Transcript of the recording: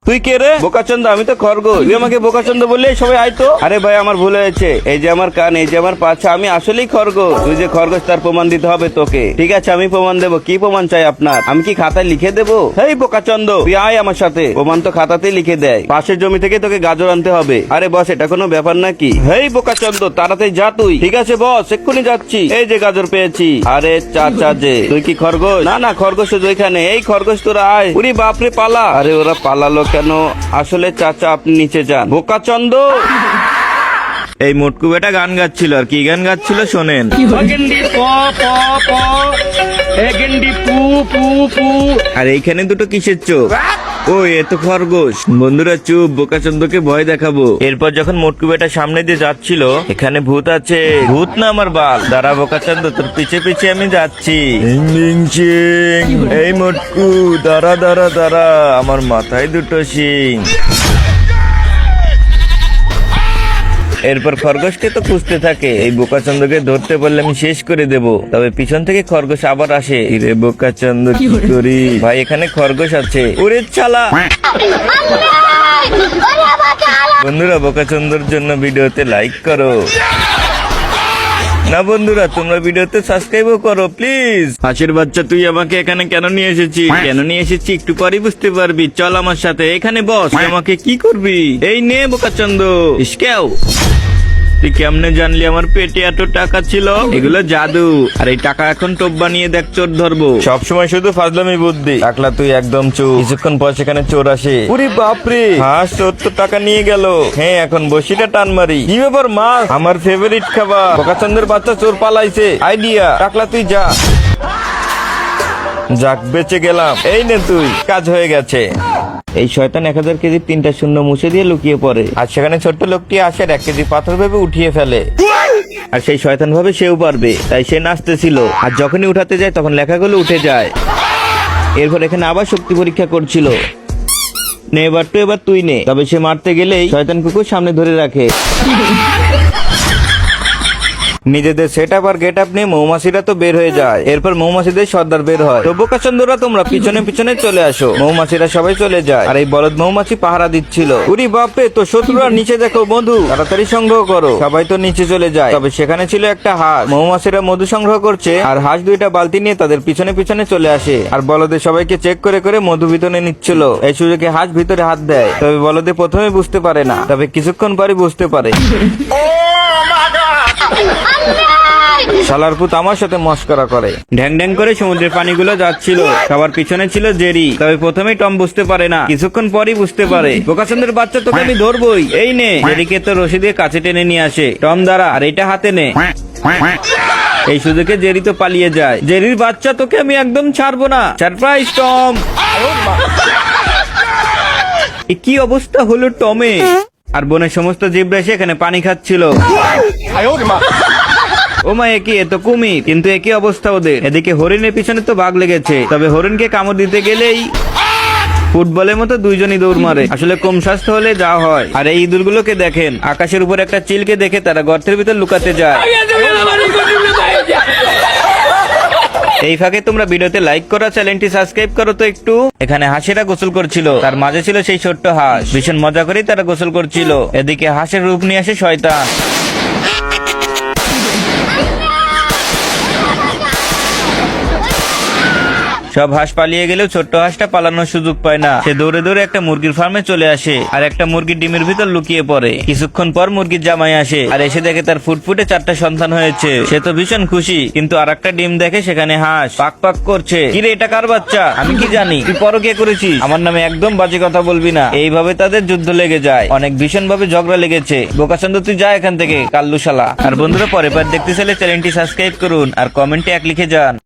তুই কে রে? বোকাচন্দ, আমি তো খরগোশ। তুই আমাকে বোকাচন্দ বললে সবাই আইতো। আরে ভাই, আমার ভুল হয়েছে। এই যে আমার কান, এই যে আমার পাছা, আমি আসলেই খরগোশ। তুই যে খরগোশ তার প্রমাণ দিতে হবে তোকে। ঠিক আছে, আমি প্রমাণ দেবো। কি প্রমাণ চাই আপনার? আমি কি খাতায় লিখে দেবো? হেই বোকাচন্দ, তুই আয় আমার সাথে। প্রমাণ তো খাতাতেই লিখে দেয়। পাশের জমি থেকে তোকে গাজর আনতে হবে। আরে বস, এটা কোনো ব্যাপার নাকি? হেই বোকাচন্দ, তাড়াতাড়ি যা তুই। ঠিক আছে বস, এক্ষুনি যাচ্ছি। এই যে গাজর পেয়েছি। আরে চাচা যে, তুই কি খরগোশ? না না, খরগোশ তো ওইখানে। এই খরগোশ, তোরা আয়। উরি বাপরে, পালা। আরে ওরা পালালো কেন? আসলে চাচা আপনি নিচে যান। বোকাচন্দ। এই মোটকু বেটা গান গাচ্ছিল। আর কি গান গাচ্ছিল শোনেন। আর এইখানে দুটো কিসের চোখ? ও, এ তো খরগোশ। বন্ধুরা চুপ, বোকাচন্দ্রকে ভয় দেখাবো। এরপর যখন মোটকু বেটা সামনে দিয়ে যাচ্ছিল, এখানে ভূত আছে। ভূত না আমার বাল। দাঁড়া বোকাচন্দ্র, তোর পিছে পিছে আমি যাচ্ছি। এই মোটকু, দাঁড়া দাঁড়া দাঁড়া, আমার মাথায় দুটো শিং। এরপর খরগোশকে তো খুঁজতে থাকে। এই বোকাচন্দ্রকে ধরতে পারলে আমি শেষ করে দেব। তবে পিছন থেকে খরগোশ আবার আসে। রে বোকাচন্দ্র, কি করি? ভাই, এখানে খরগোশ আছে। ওরে চালা। বন্ধুরা, বোকাচন্দ্রের জন্য ভিডিওতে লাইক করো। না বন্ধুরা, তোমরা ভিডিওতে সাবস্ক্রাইবও করো প্লিজ। হাঁসের বাচ্চা, তুই আমাকে এখানে কেন নিয়ে এসেছিস? কেন নিয়ে এসেছি একটু পরেই বুঝতে পারবি। চল আমার সাথে। এখানে বস। তুই আমাকে কি করবি? এই নে বোকাচন্দ্র। ইসকেও, তুই কেমনে জানলি আমার পেটে এত টাকা ছিল? এগুলো জাদু। আর এই টাকা এখন টোপ বানিয়ে দেখ, চোর ধরবো। সবসময় শুধু ফাজলামি বুদ্ধি। টাকলা, তুই একদম চুপ। কিছুক্ষণ পর সেখানে চোর আসে। উরি বাপরে, হাঁস 70 টাকা নিয়ে গেল। হ্যাঁ, এখন বসিটা টান মারি। কি ব্যাপার? মাছ আমার ফেভারিট খাবার। বোকাচন্দ্রের বাচ্চা চোর পালাইছে। আইডিয়া। টাকলা, তুই যা। যাক, বেঁচে গেলাম। এই নে তুই, কাজ হয়ে গেছে। এই শয়তান 1000 কেজির 3টা শূন্য মুছে দিয়ে লুকিয়ে পড়ে। আর সেখানে ছোট্ট লোকটি আসে, 1 কেজি পাথর ভেবে উঠিয়ে ফেলে। আর সেই শয়তান ভাবে সেও পারবে, তাই সে নাচতেছিল। আর যখনই উঠাতে যায় তখন লেখাগুলো উঠে যায়। এরপর এখানে আবার শক্তি পরীক্ষা করছিল। নে এবার তুই নে। তবে সে মারতে গেলেই শয়তান কুকুর সামনে ধরে রাখে। নিজেদের সেট আপ আর গেট আপ নিয়ে মৌমাছিরা তো বের হয়ে যায়। এরপর মৌমাছিদের সর্দার বের হয়। তো বোকাচন্দ্ররা, তোমরা পিছনে পিছনে চলে আসো। মৌমাছিরা সবাই চলে যায়। আর এই বলদ মৌমাছি পাহারা দিচ্ছিল। উরি বাপরে, তো শত্রুরা নিচে দেখো মধু, তাড়াতাড়ি সংগ্রহ করো। সবাই তো নিচে চলে যায়। তবে সেখানে ছিল একটা হাঁস। মৌমাছিরা মধু সংগ্রহ করছে, আর হাঁস 2টা বালতি নিয়ে তাদের পিছনে পিছনে চলে আসে। আর বলদে সবাইকে চেক করে করে মধু ভিতরে নিচ্ছিল। এই সুযোগে হাঁস ভিতরে হাত দেয়। তবে বলদে প্রথমে বুঝতে পারে না, তবে কিছুক্ষণ পরে বুঝতে পারে। শালার পুত আমার সাথে মস্করা করে। ঢ্যাং ঢ্যাং করে সমুদ্রের পানিগুলো যাচ্ছিল। সবার পিছনে ছিল জেরি। তবে প্রথমেই টম বুঝতে পারে না, কিছুক্ষণ পরই বুঝতে পারে। বোকাচন্দ্রের বাচ্চা, তোকে আমি ধরবই। এই নে। জেরিকে তো রশি দিয়ে কাছে টেনে নিয়ে আসে। টম দাঁড়া, আর এইটা হাতে নে। এই সুযোগে জেরি তো পালিয়ে যায়। জেরির বাচ্চা, তোকে আমি একদম ছাড়বো না। Surprise Tom. কি অবস্থা হলো টমে। আর বনের সমস্ত জীবরা এসে এখানে পানি খাচ্ছিল। ও মা, এ তো কুমির। কিন্তু একই অবস্থা ওদের। এদিকে হরিণের পিছনে তো বাঘ লেগেছে। তবে হরিণকে কামড় দিতে গেলেই ফুটবলের মতো দুইজনই দৌড় মারে। আসলে কম স্বাস্থ্য হলে যা হয়। আর এই ইঁদুরগুলোকে দেখেন, আকাশের উপর একটা চিলকে দেখে তারা গর্তের ভিতর লুকাতে যায়। এই ফাঁকে তোমরা ভিডিওতে লাইক করো, চ্যানেলটি সাবস্ক্রাইব করো তো একটু। এখানে হাঁসেরা গোসল করছিল। তার মাঝে ছিল সেই ছোট্ট হাঁস। ভীষণ মজা করেই তারা গোসল করছিল। এদিকে হাঁসের রূপ নিয়ে আসে শয়তান। সব হাঁস পালিয়ে গেলেও ছোট্ট হাঁসটা পালানোর সুযোগ পায় না। সে দৌড়ে দৌড়ে একটা মুরগির ফার্মে চলে আসে। আর একটা মুরগির ডিমের ভিতর লুকিয়ে পড়ে। কিছুক্ষণ পর মুরগির জামাই আসে। আর এসে দেখে তার ফুটফুটে 4টা সন্তান হয়েছে। সে তো ভীষণ খুশি। কিন্তু আর একটা ডিম দেখে সেখানে হাঁস পাক পাক করছে। কিরে, এটা কার বাচ্চা? আমি কি জানি? তুই পরকে করেছিস? আমার নামে একদম বাজে কথা বলবি না। এইভাবে তাদের যুদ্ধ লেগে যায়। অনেক ভীষণ ভাবে ঝগড়া লেগেছে। বোকাচন্দ্র, তুই যা এখান থেকে, কাল্লু শালা। আর বন্ধুরা, পরে দেখতে চাইলে চ্যানেলটি সাবস্ক্রাইব করুন আর কমেন্টে 1 লিখে যান।